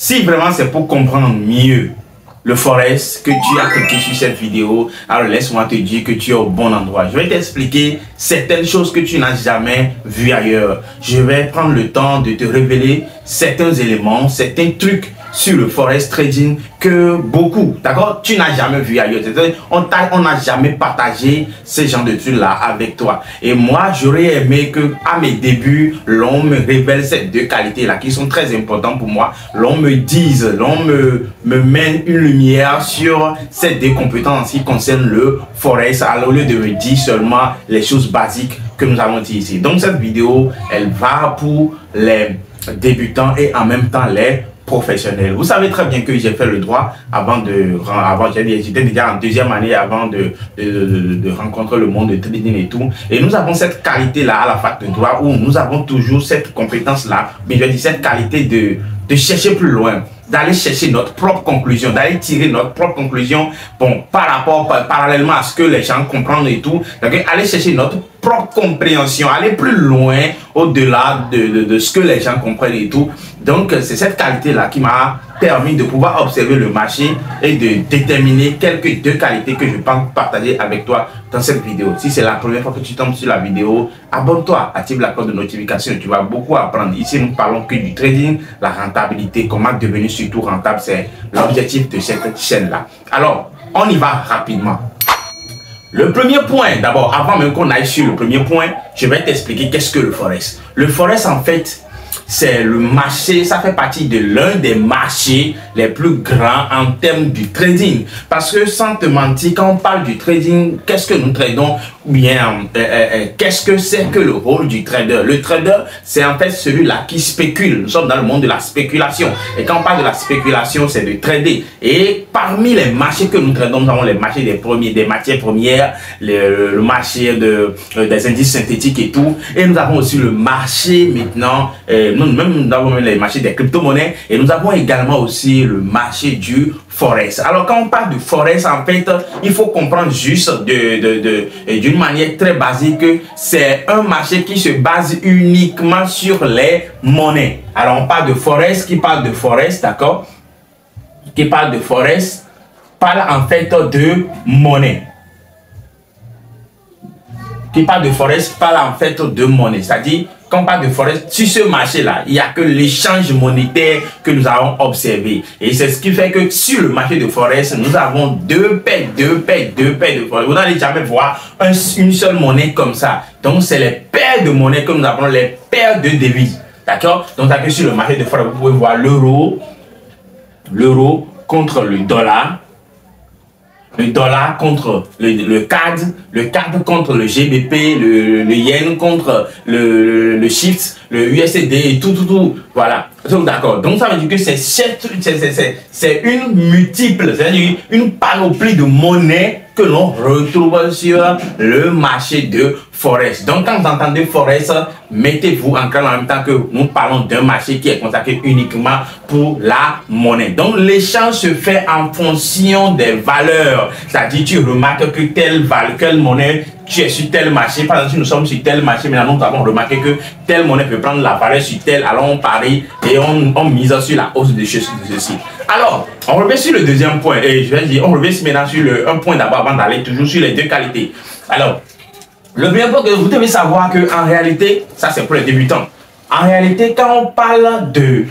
Si vraiment c'est pour comprendre mieux le Forex que tu as cliqué sur cette vidéo, alors laisse-moi te dire que tu es au bon endroit. Je vais t'expliquer certaines choses que tu n'as jamais vues ailleurs. Je vais prendre le temps de te révéler certains éléments, certains trucs sur le Forex trading que beaucoup, d'accord, tu n'as jamais vu ailleurs. On n'a jamais partagé ce genre de trucs là avec toi. Et moi, j'aurais aimé que à mes débuts, l'on me révèle ces deux qualités là qui sont très importantes pour moi. L'on me dise, l'on me mène une lumière sur ces deux compétences qui concernent le Forex, alors au lieu de me dire seulement les choses basiques que nous avons dit ici. Donc cette vidéo, elle va pour les débutants et en même temps les professionnel. Vous savez très bien que j'ai fait le droit j'étais déjà en deuxième année avant de rencontrer le monde de trading et tout. Et nous avons cette qualité-là à la fac de droit où nous avons toujours cette compétence-là, mais je dis cette qualité de chercher plus loin, d'aller chercher notre propre conclusion, d'aller tirer notre propre conclusion, bon, parallèlement à ce que les gens comprennent et tout, donc aller chercher notre propre compréhension, aller plus loin au-delà de ce que les gens comprennent et tout. Donc c'est cette qualité-là qui m'a permis de pouvoir observer le marché et de déterminer quelques deux qualités que je pense partager avec toi dans cette vidéo. Si c'est la première fois que tu tombes sur la vidéo, abonne-toi, active la cloche de notification, tu vas beaucoup apprendre. Ici, nous parlons que du trading, la rentabilité, comment devenir surtout rentable, c'est l'objectif de cette chaîne-là. Alors, on y va rapidement. Le premier point, d'abord, avant même qu'on aille sur le premier point, je vais t'expliquer qu'est-ce que le Forex. Le Forex, en fait, c'est le marché, ça fait partie de l'un des marchés les plus grands en termes du trading. Parce que sans te mentir, quand on parle du trading, qu'est-ce que nous tradons? Bien, qu'est-ce que c'est que le rôle du trader? Le trader, c'est en fait celui-là qui spécule. Nous sommes dans le monde de la spéculation. Et quand on parle de la spéculation, c'est de trader. Et parmi les marchés que nous tradons, nous avons les marchés des matières premières, le marché des indices synthétiques et tout. Et nous avons aussi le marché maintenant, nous avons même les marchés des crypto-monnaies. Et nous avons également aussi le marché du Forex. Alors quand on parle du Forex, en fait, il faut comprendre juste d'une manière très basique que c'est un marché qui se base uniquement sur les monnaies. Alors on parle de Forex, qui parle de Forex, d'accord? Qui parle de Forex, parle en fait de monnaie. Qui parle de Forex, parle en fait de monnaie. C'est-à-dire, quand on parle de Forex, sur ce marché-là, il n'y a que l'échange monétaire que nous avons observé. Et c'est ce qui fait que sur le marché de Forex, nous avons deux paires de Forex. Vous n'allez jamais voir une seule monnaie comme ça. Donc, c'est les paires de monnaies que nous avons, les paires de devises. D'accord? Donc, sur le marché de Forex, vous pouvez voir l'euro contre le dollar contre le CAD contre le GBP, le yen contre le shift, le USD et tout. Voilà. Donc d'accord. Donc ça veut dire que c'est une multiple, c'est-à-dire une panoplie de monnaies que l'on retrouve sur le marché de Forex. Donc quand vous entendez Forex, mettez-vous en clair en même temps que nous parlons d'un marché qui est consacré uniquement pour la monnaie. Donc l'échange se fait en fonction des valeurs. C'est-à-dire tu remarques que quelle monnaie tu es sur tel marché. Par exemple, si nous sommes sur tel marché, maintenant nous avons remarqué que telle monnaie peut prendre la valeur sur telle. Alors on parie et on mise sur la hausse de ceci. Alors, on revient sur le deuxième point. Et je vais dire, on revient maintenant sur un point d'abord avant d'aller toujours sur les deux qualités. Alors, le premier point que vous devez savoir que en réalité, ça c'est pour les débutants. En réalité, quand on parle de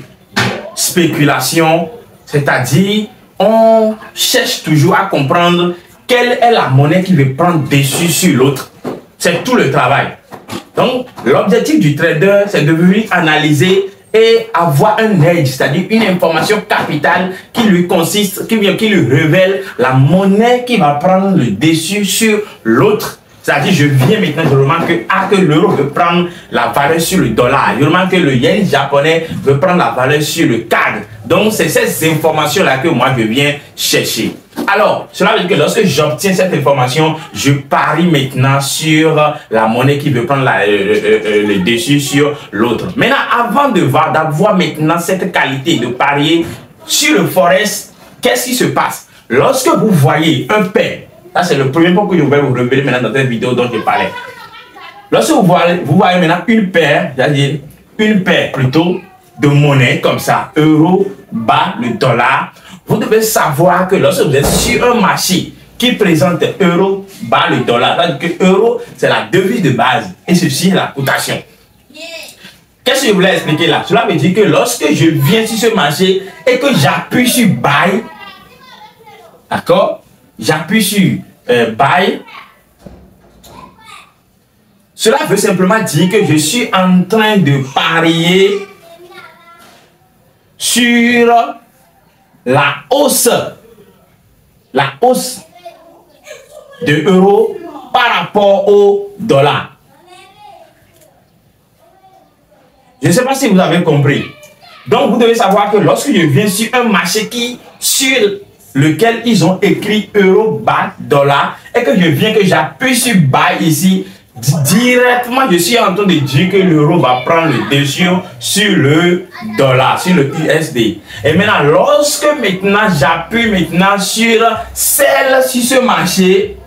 spéculation, c'est-à-dire on cherche toujours à comprendre quelle est la monnaie qui veut prendre dessus sur l'autre. C'est tout le travail. Donc, l'objectif du trader, c'est de venir analyser et avoir un edge, c'est-à-dire une information capitale qui lui consiste, qui lui révèle la monnaie qui va prendre le dessus sur l'autre. C'est-à-dire, je viens maintenant, je remarque que l'euro veut prendre la valeur sur le dollar. Je remarque que le yen japonais veut prendre la valeur sur le CAD. Donc, c'est ces informations-là que moi, je viens chercher. Alors, cela veut dire que lorsque j'obtiens cette information, je parie maintenant sur la monnaie qui veut prendre le dessus sur l'autre. Maintenant, avant d'avoir maintenant cette qualité de parier sur le Forex, qu'est-ce qui se passe? Lorsque vous voyez un pair, ça c'est le premier point que je vais vous révéler maintenant dans cette vidéo dont je parlais. Lorsque vous voyez maintenant une paire, c'est-à-dire une paire plutôt, de monnaie comme ça, euro bat le dollar, vous devez savoir que lorsque vous êtes sur un marché qui présente euro bat le dollar, c'est-à-dire que euro c'est la devise de base et ceci est la cotation. Qu'est-ce que je voulais expliquer là? Cela veut dire que lorsque je viens sur ce marché et que j'appuie sur buy, d'accord? J'appuie sur buy, cela veut simplement dire que je suis en train de parier sur la hausse de euro par rapport au dollar. Je ne sais pas si vous avez compris. Donc, vous devez savoir que lorsque je viens sur un marché sur lequel ils ont écrit euro, bat, dollar, et que je viens, que j'appuie sur buy ici, directement, je suis en train de dire que l'euro va prendre le dessus sur le dollar, sur le USD. Et maintenant, lorsque maintenant j'appuie maintenant sur celle sur ce marché,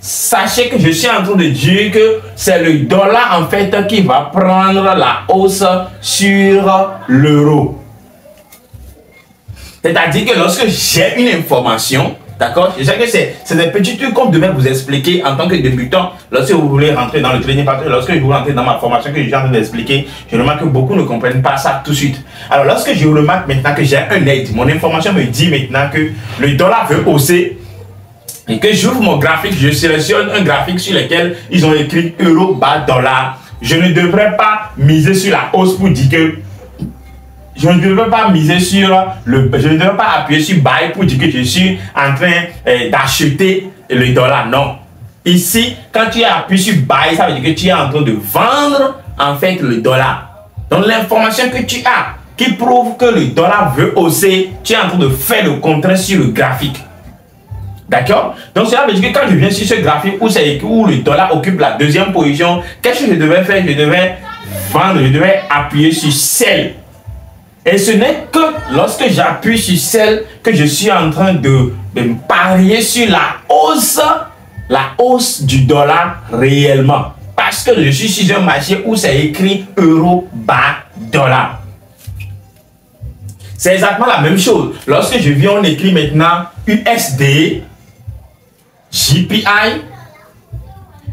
sachez que je suis en train de dire que c'est le dollar en fait qui va prendre la hausse sur l'euro. C'est-à-dire que lorsque j'ai une information, d'accord, je sais que c'est des petits trucs qu'on devait vous expliquer en tant que débutant lorsque vous voulez rentrer dans le trading, parce que lorsque je vous rentre dans ma formation que je suis en train d'expliquer, je remarque que beaucoup ne comprennent pas ça tout de suite. Alors lorsque je remarque maintenant que j'ai un aide, mon information me dit maintenant que le dollar veut hausser, et que j'ouvre mon graphique, je sélectionne un graphique sur lequel ils ont écrit euro bat dollar. Je ne devrais pas miser sur la hausse pour dire que je ne devrais pas miser sur je ne devrais pas appuyer sur buy pour dire que je suis en train d'acheter le dollar. Non. Ici, quand tu appuies sur buy, ça veut dire que tu es en train de vendre en fait le dollar. Donc l'information que tu as qui prouve que le dollar veut hausser, tu es en train de faire le contraire sur le graphique. D'accord? Donc cela veut dire que quand je viens sur ce graphique où c'est écrit où le dollar occupe la deuxième position, qu'est-ce que je devais faire? Je devais vendre, je devais appuyer sur sell. Et ce n'est que lorsque j'appuie sur celle que je suis en train de parier sur la hausse du dollar réellement. Parce que je suis sur un marché où c'est écrit euro bat dollar. C'est exactement la même chose. Lorsque je viens, on écrit maintenant USD, JPI,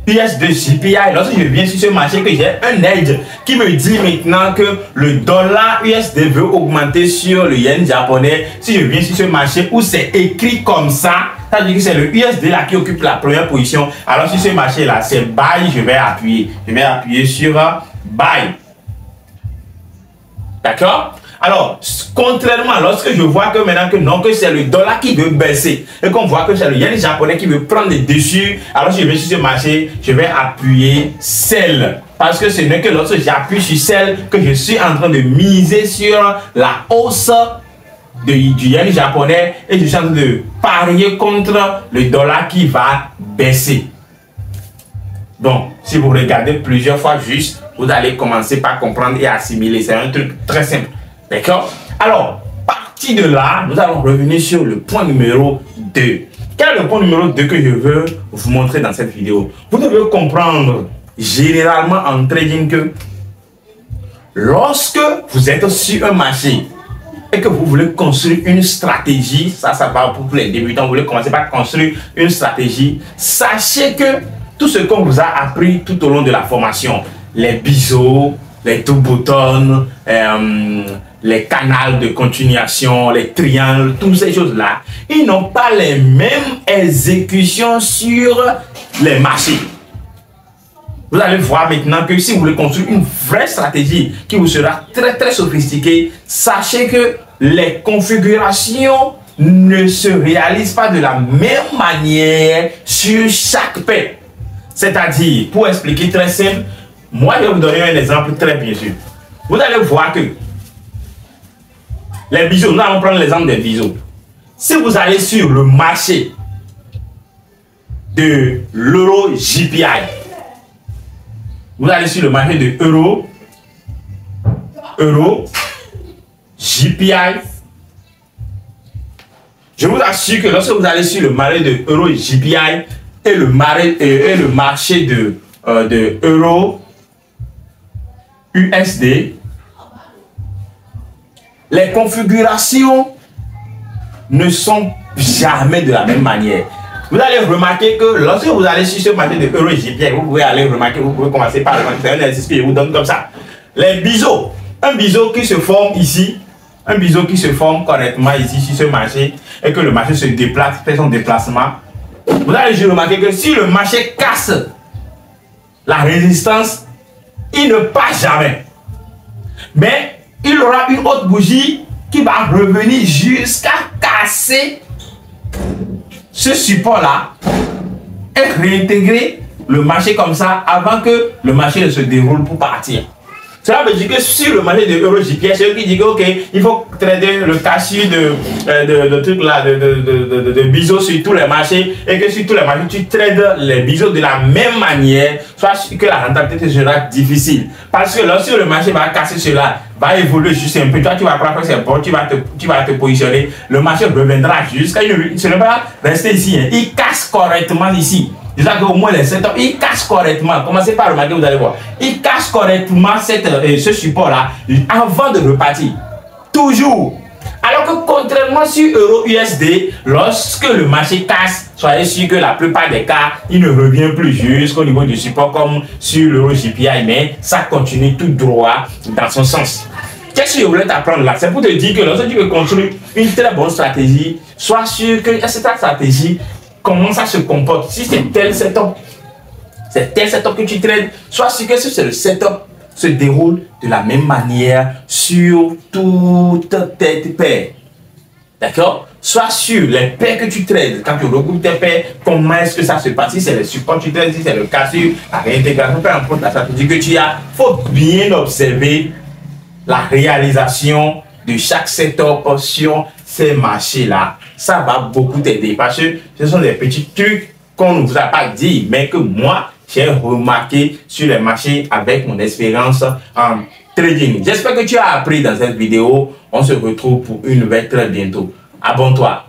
USD JPI, lorsque je viens sur ce marché, que j'ai un edge qui me dit maintenant que le dollar USD veut augmenter sur le yen japonais, si je viens sur ce marché où c'est écrit comme ça, ça veut dire que c'est le USD là qui occupe la première position. Alors sur ce marché là, c'est buy, je vais appuyer. Je vais appuyer sur buy. D'accord? Alors, contrairement, lorsque je vois que maintenant que non, que c'est le dollar qui veut baisser et qu'on voit que c'est le yen japonais qui veut prendre le dessus, alors je vais sur ce marché, je vais appuyer sell. Parce que ce n'est que lorsque j'appuie sur sell que je suis en train de miser sur la hausse du yen japonais et je suis en train de parier contre le dollar qui va baisser. Donc, si vous regardez plusieurs fois juste, vous allez commencer par comprendre et assimiler. C'est un truc très simple. D'accord? Alors, parti de là, nous allons revenir sur le point numéro 2. Quel est le point numéro 2 que je veux vous montrer dans cette vidéo? Vous devez comprendre généralement en trading que lorsque vous êtes sur un marché et que vous voulez construire une stratégie, ça va pour tous les débutants, vous voulez commencer par construire une stratégie, sachez que tout ce qu'on vous a appris tout au long de la formation, les biseaux, les two buttons, les canaux de continuation, les triangles, toutes ces choses-là, ils n'ont pas les mêmes exécutions sur les marchés. Vous allez voir maintenant que si vous voulez construire une vraie stratégie qui vous sera très très sophistiquée, sachez que les configurations ne se réalisent pas de la même manière sur chaque paire. C'est-à-dire, pour expliquer très simple, moi je vais vous donner un exemple très bien sûr. Vous allez voir que les biseaux, nous allons prendre l'exemple des biseaux. Si vous allez sur le marché de l'euro JPI, vous allez sur le marché de euro JPI, je vous assure que lorsque vous allez sur le marché de euro JPI et le marché de euro USD, les configurations ne sont jamais de la même manière. Vous allez remarquer que lorsque vous allez sur ce marché de EuroJPY, vous pouvez aller remarquer, vous pouvez commencer par faire un exercice que je vous donne comme ça. Les biseaux, un biseau qui se forme ici, un biseau qui se forme correctement ici sur ce marché et que le marché se déplace, fait son déplacement. Vous allez remarquer que si le marché casse la résistance, il ne passe jamais. Mais il aura une autre bougie qui va revenir jusqu'à casser ce support-là et réintégrer le marché comme ça avant que le marché ne se déroule pour partir. Cela veut dire que sur le marché de EuroJPY, c'est eux qui disent que ok, il faut trader le cashier de trucs là, de biseaux sur tous les marchés et que sur tous les marchés, tu trades les biseaux de la même manière, soit que la rentabilité sera difficile. Parce que lorsque le marché va casser cela, va évoluer juste un peu, toi tu vas croire que c'est bon, tu vas te positionner, le marché reviendra jusqu'à une... Ce n'est pas rester ici, hein. Il casse correctement ici. Déjà qu'au moins les setups, il casse correctement. Commencez par remarquer, vous allez voir. Il casse correctement ce support-là avant de repartir. Toujours. Alors que contrairement sur EURUSD, lorsque le marché casse, soyez sûr que la plupart des cas, il ne revient plus jusqu'au niveau du support comme sur l'EuroJPY, mais ça continue tout droit dans son sens. Qu'est-ce que je voulais t'apprendre là? C'est pour te dire que lorsque tu veux construire une très bonne stratégie, sois sûr que cette stratégie, comment ça se comporte. Si c'est tel setup que tu trades, sois sûr que ce setup se déroule de la même manière sur toutes tes paires. D'accord? Sois sûr, les paires que tu trades, quand tu regroupes tes paires, comment est-ce que ça se passe? Si c'est le support que tu trades, si c'est le cassure, la réintégration, peu importe la stratégie que tu as, il faut bien observer la réalisation de chaque setup sur ces marchés-là. Ça va beaucoup t'aider parce que ce sont des petits trucs qu'on ne vous a pas dit, mais que moi, j'ai remarqué sur les marchés avec mon expérience en trading. J'espère que tu as appris dans cette vidéo. On se retrouve pour une nouvelle très bientôt. Abonne-toi.